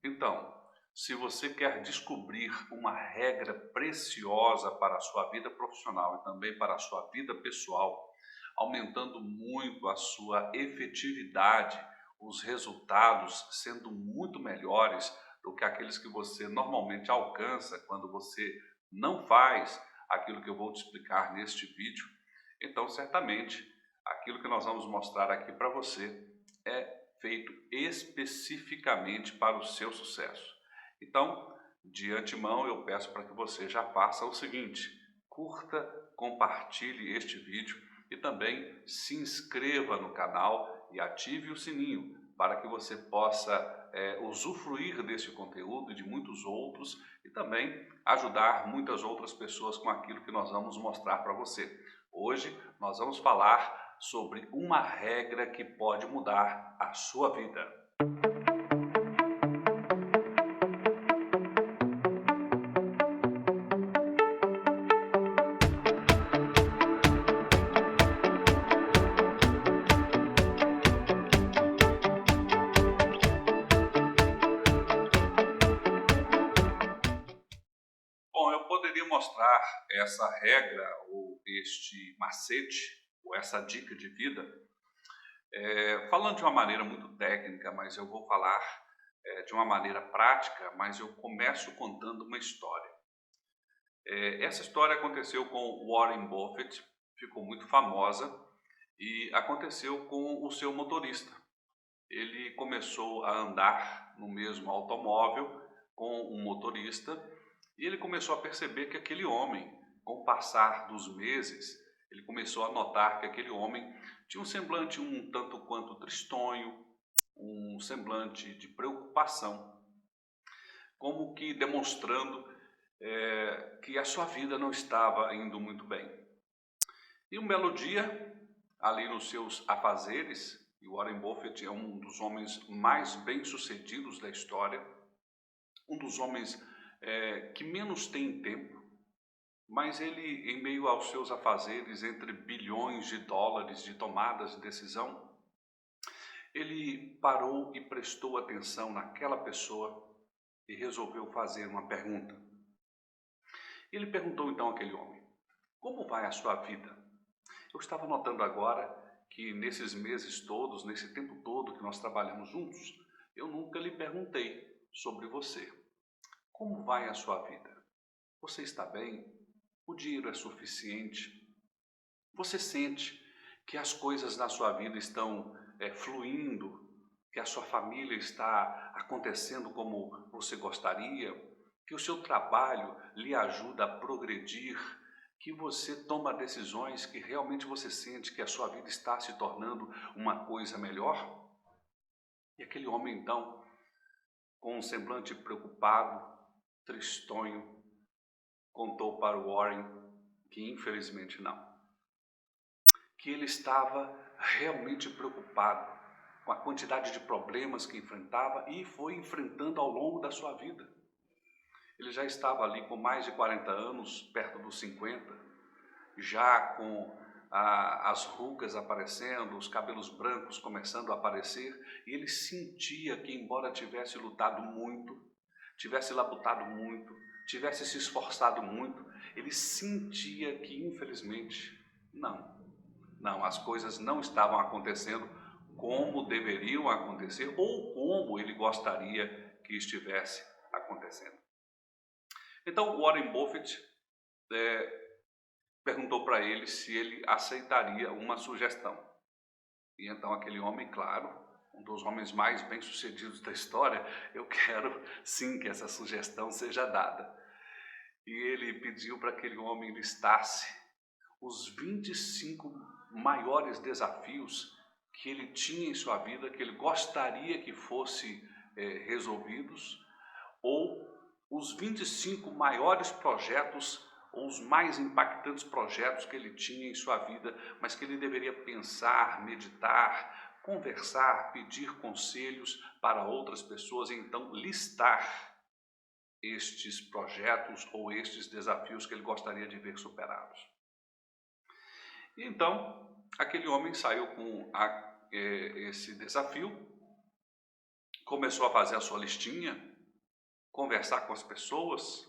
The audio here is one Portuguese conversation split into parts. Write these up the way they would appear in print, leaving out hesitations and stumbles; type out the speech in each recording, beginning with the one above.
Então, se você quer descobrir uma regra preciosa para a sua vida profissional e também para a sua vida pessoal, aumentando muito a sua efetividade, os resultados sendo muito melhores do que aqueles que você normalmente alcança quando você não faz aquilo que eu vou te explicar neste vídeo, então certamente aquilo que nós vamos mostrar aqui para você é feito especificamente para o seu sucesso. Então, de antemão, eu peço para que você já faça o seguinte: curta, compartilhe este vídeo e também se inscreva no canal e ative o sininho para que você possa usufruir deste conteúdo e de muitos outros e também ajudar muitas outras pessoas com aquilo que nós vamos mostrar para você. Hoje nós vamos falar sobre uma regra que pode mudar a sua vida. Bom, eu poderia mostrar essa regra ou este macete ou essa dica de vida falando de uma maneira muito técnica, mas eu vou falar de uma maneira prática, mas eu começo contando uma história. Essa história aconteceu com Warren Buffett, ficou muito famosa e aconteceu com o seu motorista. Ele começou a andar no mesmo automóvel com um motorista e ele começou a perceber que aquele homem, com o passar dos meses, ele começou a notar que aquele homem tinha um semblante um tanto quanto tristonho, um semblante de preocupação, como que demonstrando que a sua vida não estava indo muito bem. E um belo dia, ali nos seus afazeres, e Warren Buffett é um dos homens mais bem-sucedidos da história, um dos homens que menos tem tempo, mas ele, em meio aos seus afazeres, entre bilhões de dólares de tomadas de decisão, ele parou e prestou atenção naquela pessoa e resolveu fazer uma pergunta. Ele perguntou então àquele homem: como vai a sua vida? Eu estava notando agora que nesses meses todos, nesse tempo todo que nós trabalhamos juntos, eu nunca lhe perguntei sobre você. Como vai a sua vida? Você está bem? O dinheiro é suficiente? Você sente que as coisas na sua vida estão fluindo? Que a sua família está acontecendo como você gostaria? Que o seu trabalho lhe ajuda a progredir? Que você toma decisões que realmente você sente que a sua vida está se tornando uma coisa melhor? E aquele homem então, com um semblante preocupado, tristonho, contou para o Warren que infelizmente não. Que ele estava realmente preocupado com a quantidade de problemas que enfrentava e foi enfrentando ao longo da sua vida. Ele já estava ali com mais de 40 anos, perto dos 50, já com as rugas aparecendo, os cabelos brancos começando a aparecer, e ele sentia que, embora tivesse lutado muito, tivesse labutado muito, tivesse se esforçado muito, ele sentia que, infelizmente, não, as coisas não estavam acontecendo como deveriam acontecer ou como ele gostaria que estivesse acontecendo. Então, Warren Buffett perguntou para ele se ele aceitaria uma sugestão. E então aquele homem, claro, um dos homens mais bem-sucedidos da história, eu quero sim que essa sugestão seja dada. E ele pediu para que aquele homem listasse os 25 maiores desafios que ele tinha em sua vida, que ele gostaria que fossem resolvidos, ou os 25 maiores projetos ou os mais impactantes projetos que ele tinha em sua vida, mas que ele deveria pensar, meditar, conversar, pedir conselhos para outras pessoas e então listar estes projetos ou estes desafios que ele gostaria de ver superados. E então, aquele homem saiu com esse desafio, começou a fazer a sua listinha conversar com as pessoas,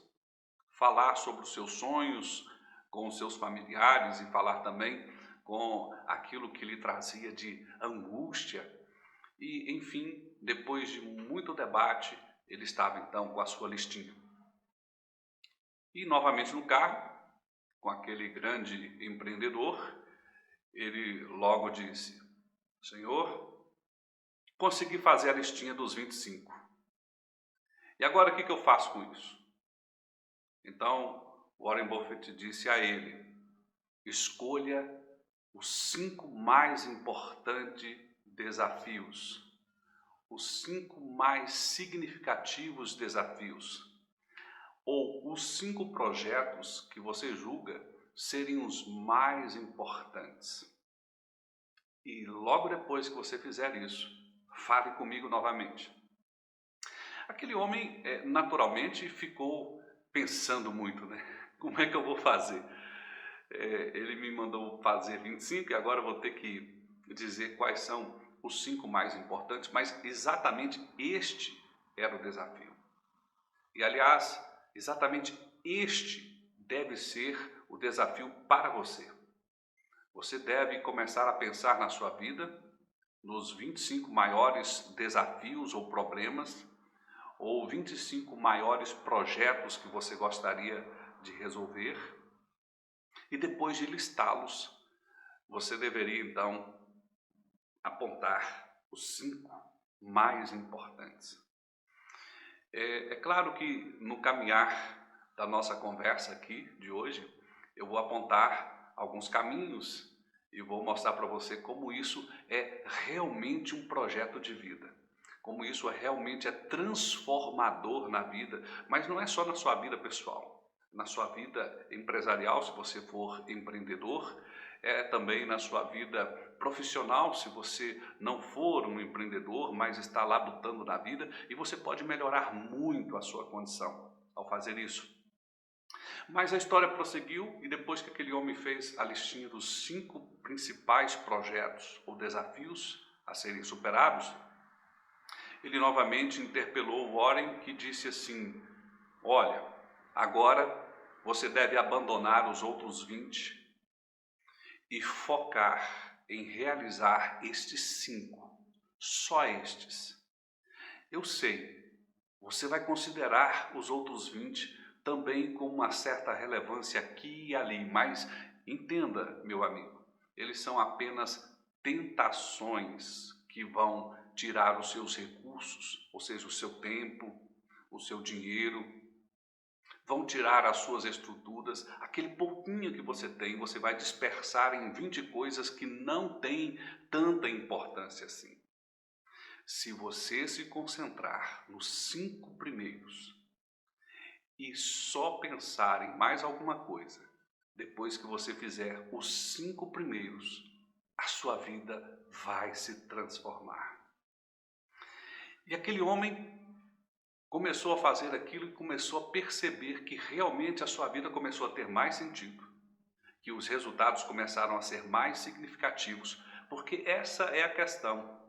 falar sobre os seus sonhos com os seus familiares e falar também com aquilo que lhe trazia de angústia. E, enfim, depois de muito debate, ele estava então com a sua listinha. E novamente no carro, com aquele grande empreendedor, ele logo disse: Senhor, consegui fazer a listinha dos 25. E agora o que eu faço com isso? Então, Warren Buffett disse a ele: escolha os 5 mais importantes desafios, os 5 mais significativos desafios, ou os 5 projetos que você julga serem os mais importantes. E logo depois que você fizer isso, fale comigo novamente. Aquele homem naturalmente ficou pensando muito, né? Como é que eu vou fazer? Ele me mandou fazer 25 e agora eu vou ter que dizer quais são os 5 mais importantes, mas exatamente este era o desafio. E aliás, exatamente este deve ser o desafio para você. Você deve começar a pensar na sua vida, nos 25 maiores desafios ou problemas, ou 25 maiores projetos que você gostaria de resolver, e depois de listá-los, você deveria então apontar os 5 mais importantes. É claro que no caminhar da nossa conversa aqui de hoje, eu vou apontar alguns caminhos e vou mostrar para você como isso é realmente um projeto de vida, como isso realmente é transformador na vida, mas não é só na sua vida pessoal. Na sua vida empresarial, se você for empreendedor, também na sua vida profissional, se você não for um empreendedor, mas está lá lutando na vida, e você pode melhorar muito a sua condição ao fazer isso. Mas a história prosseguiu e depois que aquele homem fez a listinha dos 5 principais projetos ou desafios a serem superados, ele novamente interpelou Warren, que disse assim: olha, agora você deve abandonar os outros 20 e focar em realizar estes 5, só estes. Eu sei, você vai considerar os outros 20 também com uma certa relevância aqui e ali, mas entenda, meu amigo, eles são apenas tentações que vão tirar os seus recursos, ou seja, o seu tempo, o seu dinheiro, vão tirar as suas estruturas, aquele pouquinho que você tem, você vai dispersar em 20 coisas que não têm tanta importância assim. Se você se concentrar nos 5 primeiros e só pensar em mais alguma coisa, depois que você fizer os 5 primeiros, a sua vida vai se transformar. E aquele homem começou a fazer aquilo e começou a perceber que realmente a sua vida começou a ter mais sentido, que os resultados começaram a ser mais significativos, porque essa é a questão.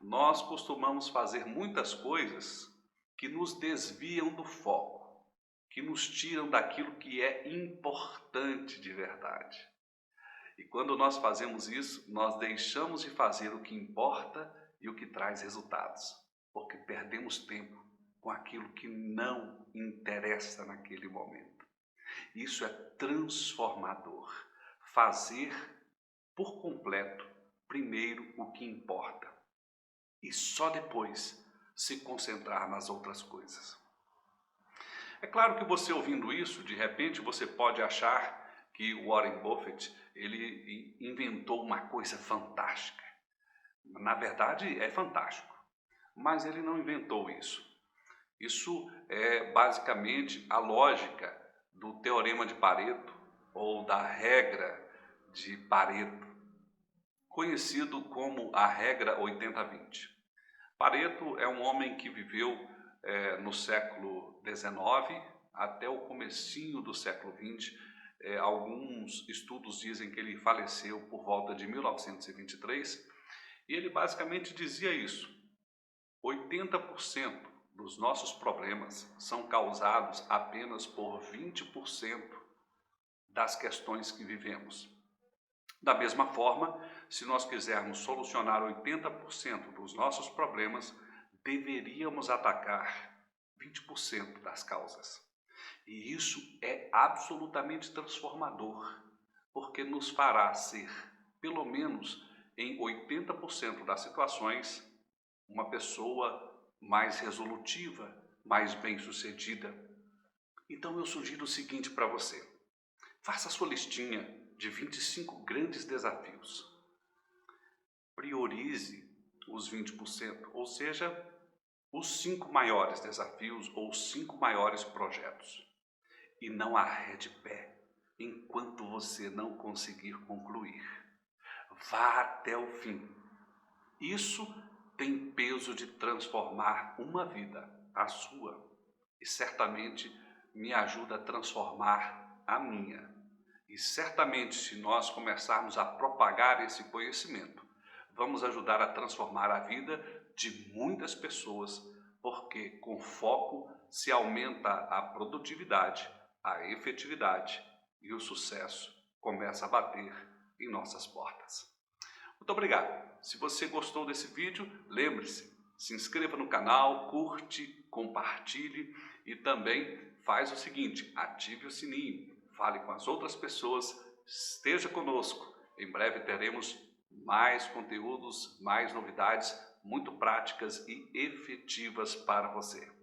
Nós costumamos fazer muitas coisas que nos desviam do foco, que nos tiram daquilo que é importante de verdade. E quando nós fazemos isso, nós deixamos de fazer o que importa e o que traz resultados, porque perdemos tempo com aquilo que não interessa naquele momento. Isso é transformador. Fazer por completo primeiro o que importa e só depois se concentrar nas outras coisas. É claro que você ouvindo isso, de repente você pode achar que o Warren Buffett ele inventou uma coisa fantástica. Na verdade é fantástico, mas ele não inventou isso. Isso é basicamente a lógica do teorema de Pareto ou da regra de Pareto, conhecido como a regra 80-20. Pareto é um homem que viveu no século XIX até o comecinho do século XX. Alguns estudos dizem que ele faleceu por volta de 1923 e ele basicamente dizia isso: 80% dos nossos problemas são causados apenas por 20% das questões que vivemos. Da mesma forma, se nós quisermos solucionar 80% dos nossos problemas, deveríamos atacar 20% das causas. E isso é absolutamente transformador, porque nos fará ser, pelo menos em 80% das situações, uma pessoa mais resolutiva, mais bem-sucedida. Então eu sugiro o seguinte para você: faça a sua listinha de 25 grandes desafios. Priorize os 20%, ou seja, os 5 maiores desafios ou 5 maiores projetos. E não arrede pé enquanto você não conseguir concluir. Vá até o fim. Isso tem peso de transformar uma vida, a sua, e certamente me ajuda a transformar a minha. E certamente, se nós começarmos a propagar esse conhecimento, vamos ajudar a transformar a vida de muitas pessoas, porque com foco se aumenta a produtividade, a efetividade e o sucesso começa a bater em nossas portas. Muito obrigado. Se você gostou desse vídeo, lembre-se, se inscreva no canal, curte, compartilhe e também faz o seguinte: ative o sininho, fale com as outras pessoas, esteja conosco. Em breve teremos mais conteúdos, mais novidades muito práticas e efetivas para você.